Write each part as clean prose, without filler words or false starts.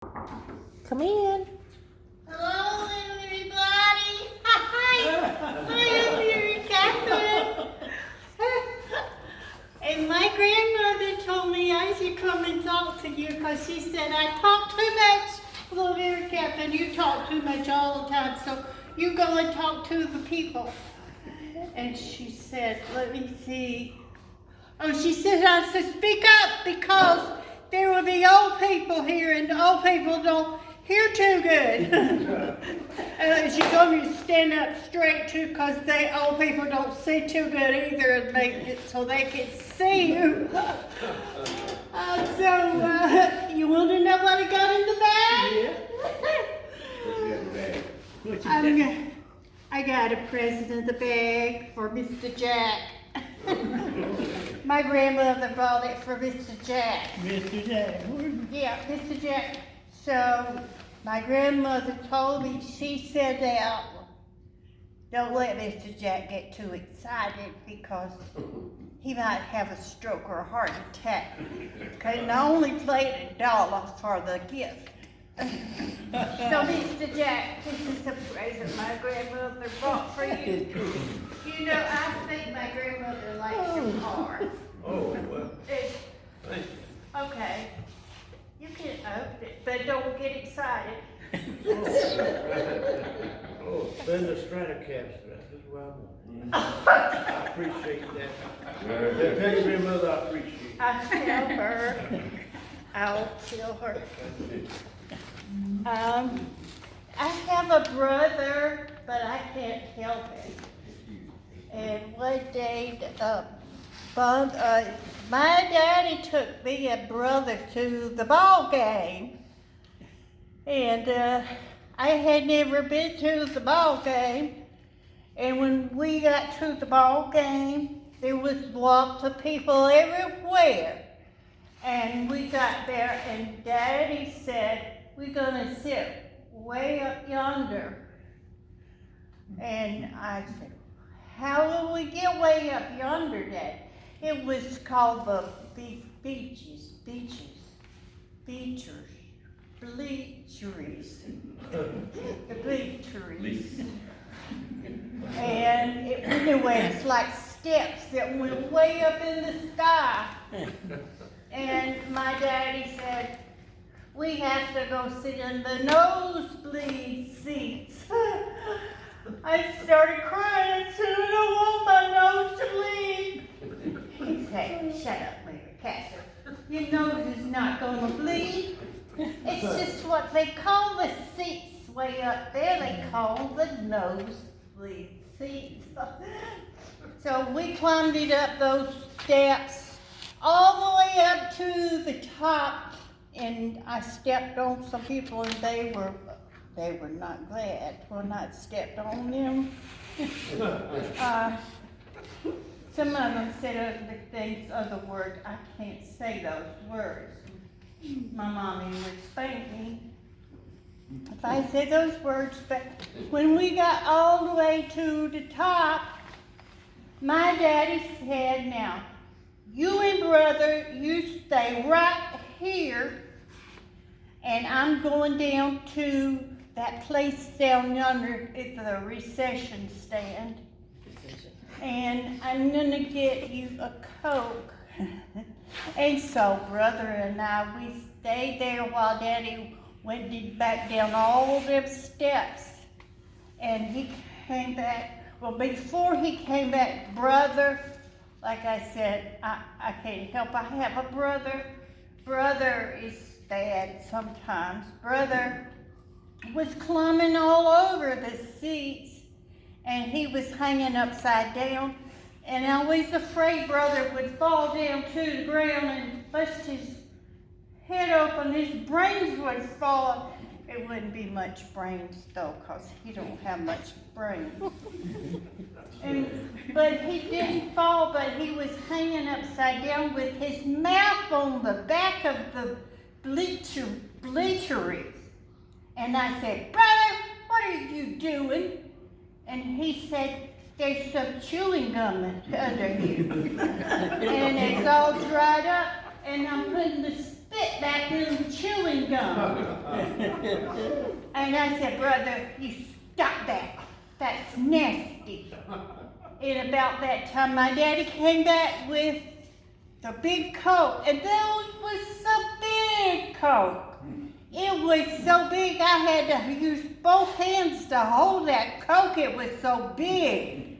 Come in. Hello, everybody. Hi, I'm Mary Catherine. And my grandmother told me I should come and talk to you because she said I talk too much. Hello, Mary Catherine, you talk too much all the time, so you go and talk to the people. And she said, let me see. Oh, she said I should speak up because there will be old people here and the old people don't hear too good. She told me to stand up straight too because the old people don't see too good either and make it so they can see you. You want to know what I got in the bag? I got a present in the bag for Mr. Jack. My grandmother bought it for Mr. Jack. Mr. Jack. Yeah, Mr. Jack. So my grandmother told me, she said that don't let Mr. Jack get too excited because he might have a stroke or a heart attack. Because I only played $1 for the gift. So Mr. Jack, this is a present my grandmother bought for you. You know, I think my grandmother likes your car. Oh, well, It's, thank you. okay, you can open it, but don't get excited. Oh, spend the Stratocaster, that's what I want. I appreciate that. Tell your grandmother I appreciate it. I'll tell her. I'll tell her. I have a brother, but I can't help it. And one day, my daddy took me and brother to the ball game. And I had never been to the ball game. And when we got to the ball game, there was lots of people everywhere. And we got there and Daddy said, we're gonna sit way up yonder. And I said, how will we get way up yonder, Dad? It was called the bleachers. The bleacheries. And anyway, it's like steps that went way up in the sky. And my daddy said, we have to go sit in the nosebleed seats. I started crying and said, I don't want my nose to bleed. He said, shut up, Mary Catherine. Your nose is not going to bleed. It's just what they call the seats way up there. They call the nosebleed seats. So we climbed it up those steps all the way up to the top, and I stepped on some people, and they were not glad when I stepped on them. Some of them said other words. I can't say those words. My mommy would spank me if I said those words, but when we got all the way to the top, my daddy said, now, you and brother, you stay right here, and I'm going down to that place down yonder at the recession stand, and I'm gonna get you a Coke. And so brother and I, we stayed there while Daddy went back down all them steps, and he came back. Well, before he came back, brother, like I said, I can't help, I have a brother. Brother is bad sometimes. Brother was climbing all over the seats, and he was hanging upside down, and I was afraid brother would fall down to the ground and bust his head open, his brains would fall. It wouldn't be much brains though, because he don't have much brains. But he didn't fall, but he was hanging upside down with his mouth on the back of the bleacheries. And I said, brother, what are you doing? And he said, there's some chewing gum under here. And it's all dried up, and I'm putting the spit spit back in the chewing gum. And I said, brother, you stop that. That's nasty. And about that time, my daddy came back with the big Coke, and those was some big Coke. It was so big, I had to use both hands to hold that Coke. It was so big.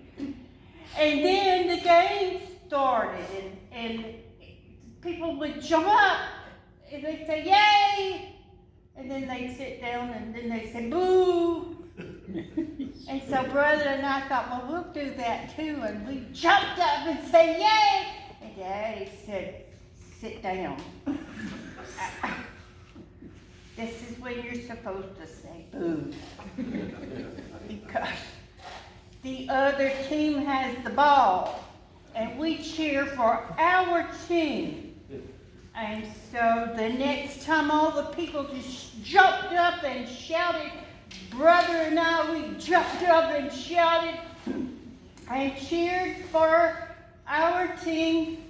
And then the game started, and people would jump up, and they'd say, yay! And then they'd sit down, and then they'd say, boo! And so brother and I thought, well, we'll do that too, and we jumped up and said, yay! And Daddy said, sit down. This is when you're supposed to say boo. Because the other team has the ball, and we cheer for our team. And so the next time all the people just jumped up and shouted, brother and I, we jumped up and shouted and cheered for our team.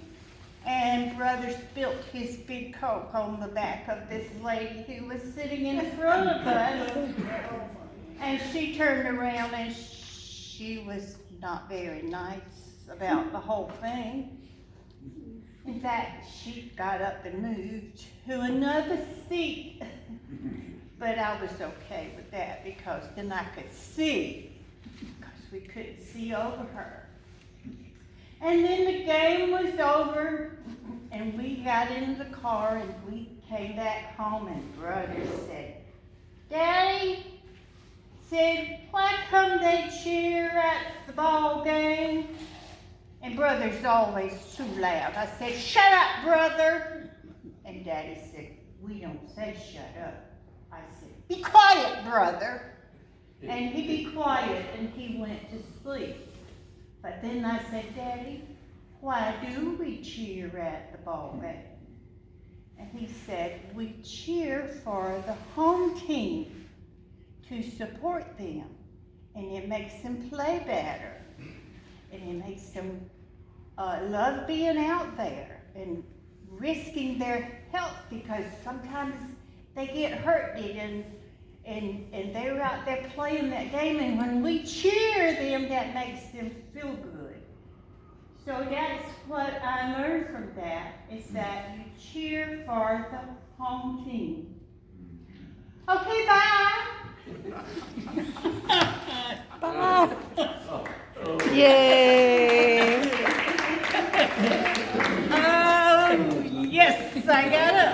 And brother spilt his big Coke on the back of this lady who was sitting in front of us. And she turned around and she was not very nice about the whole thing. In fact, she got up and moved to another seat. But I was okay with that because then I could see, because we couldn't see over her. And then the game was over, and we got in the car, and we came back home, and brother said, Daddy, said, why come they cheer at the ball game? And brother's always too loud. I said, shut up, brother. And Daddy said, we don't say shut up. I said, be quiet, brother. And he'd be quiet, and he went to sleep. But then I said, Daddy, why do we cheer at the ball game? And he said, we cheer for the home team to support them. And it makes them play better. And it makes them love being out there and risking their health, because sometimes they get hurt and they're out there playing that game, and when we cheer them, that makes them feel good. So that's what I learned from that, is that you cheer for the home team. Okay, bye. Bye. Yay. Oh, yes, I got up.